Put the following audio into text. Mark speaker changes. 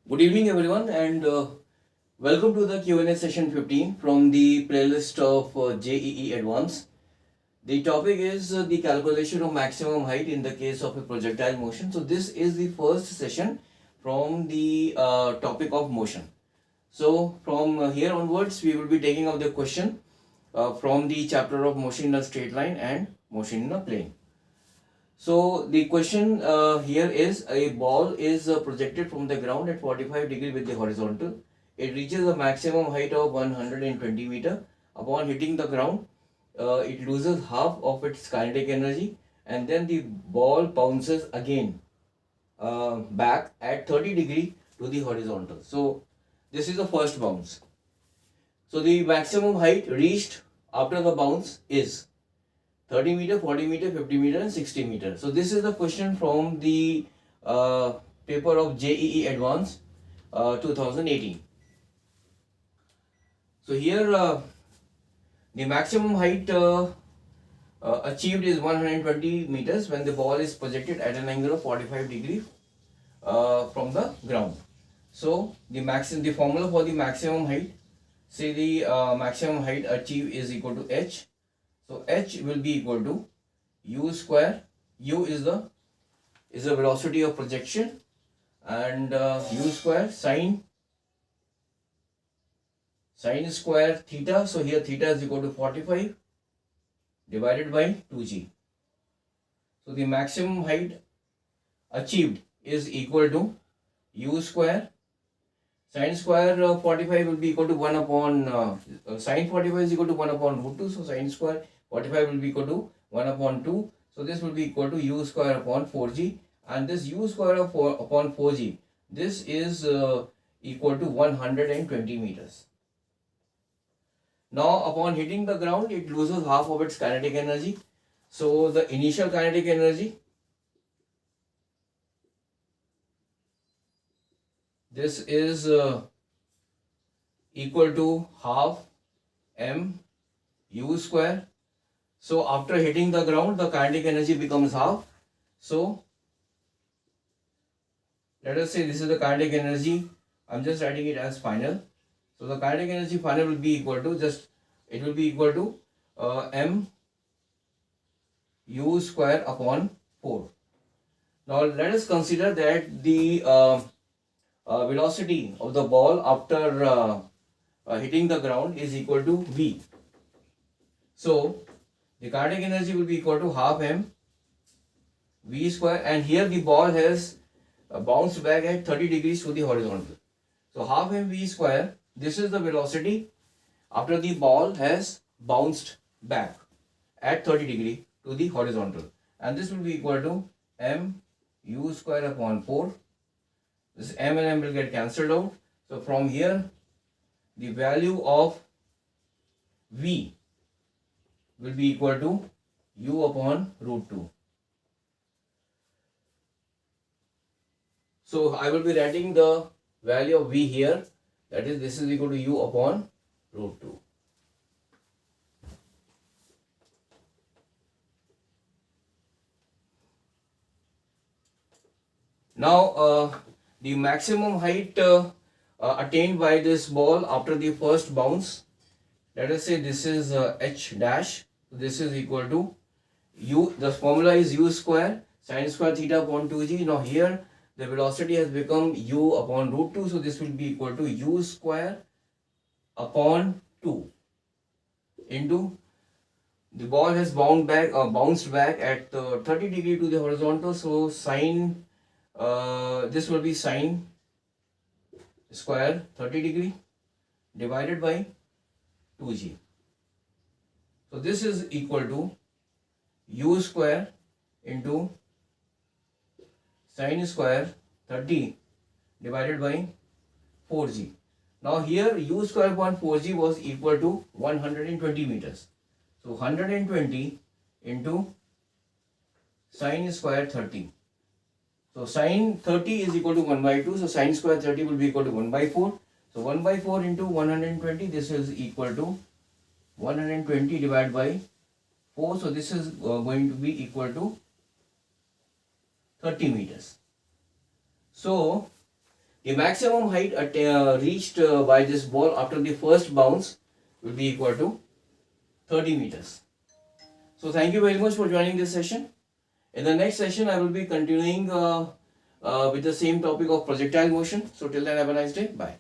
Speaker 1: Good evening, everyone, and welcome to the Q&A session 15 from the playlist of JEE Advanced. The topic is the calculation of maximum height in the case of a projectile motion. So this is the first session from the topic of motion. So from here onwards, we will be taking up the question from the chapter of motion in a straight line and motion in a plane. So the question here is a ball is projected from the ground at 45 degree with the horizontal. It reaches a maximum height of 120 meter. Upon hitting the ground, it loses half of its kinetic energy, and then the ball bounces again back at 30 degree to the horizontal. So this is the first bounce. So the maximum height reached after the bounce is 30 meter, 40 meter, 50 meter and 60 meter. So this is the question from the paper of JEE Advanced 2018. So here the maximum height achieved is 120 meters when the ball is projected at an angle of 45 degree from the ground. So the formula for the maximum height, say the maximum height achieved is equal to h. So h will be equal to u square. U is the velocity of projection, and u square sine square theta. So here theta is equal to 45 divided by 2g. So the maximum height achieved is equal to u square. Sine square 45 will be equal to 1 upon sine 45 is equal to 1 upon root 2. So sine square 45 will be equal to 1 upon 2. So this will be equal to u square upon 4g, and this u square of upon 4g, this is equal to 120 meters. Now upon hitting the ground, it loses half of its kinetic energy. So the initial kinetic energy, this is equal to half m u square. So after hitting the ground, the kinetic energy becomes half. So let us say this is the kinetic energy. I'm just writing it as final. So the kinetic energy final will be equal to m u square upon 4. Now let us consider that the velocity of the ball after hitting the ground is equal to v. So the kinetic energy will be equal to half m v square, and here the ball has bounced back at 30 degrees to the horizontal. So half m v square, this is the velocity after the ball has bounced back at 30 degree to the horizontal, and this will be equal to m u square upon 4. This m and m will get cancelled out. So from here the value of v will be equal to u upon root 2. So I will be writing the value of v here, that is, this is equal to u upon root 2. Now the maximum height attained by this ball after the first bounce, let us say this is h dash. This is equal to u, the formula is u square sine square theta upon 2g. Now here the velocity has become u upon root 2. So this will be equal to u square upon 2 into the ball has bounced back at 30 degree to the horizontal. So sine this will be sine square 30 degree divided by 2g. So this is equal to u square into sine square 30 divided by 4g. Now here u square upon 4g was equal to 120 meters. So 120 into sine square 30. So sine 30 is equal to 1 by 2. So sine square 30 will be equal to 1 by 4. So 1 by 4 into 120, this is equal to 120 divided by 4. So this is going to be equal to 30 meters. So The maximum height reached by this ball after the first bounce will be equal to 30 meters. So thank you very much for joining this session. In the next session, I will be continuing with the same topic of projectile motion. So till then, have a nice day. Bye.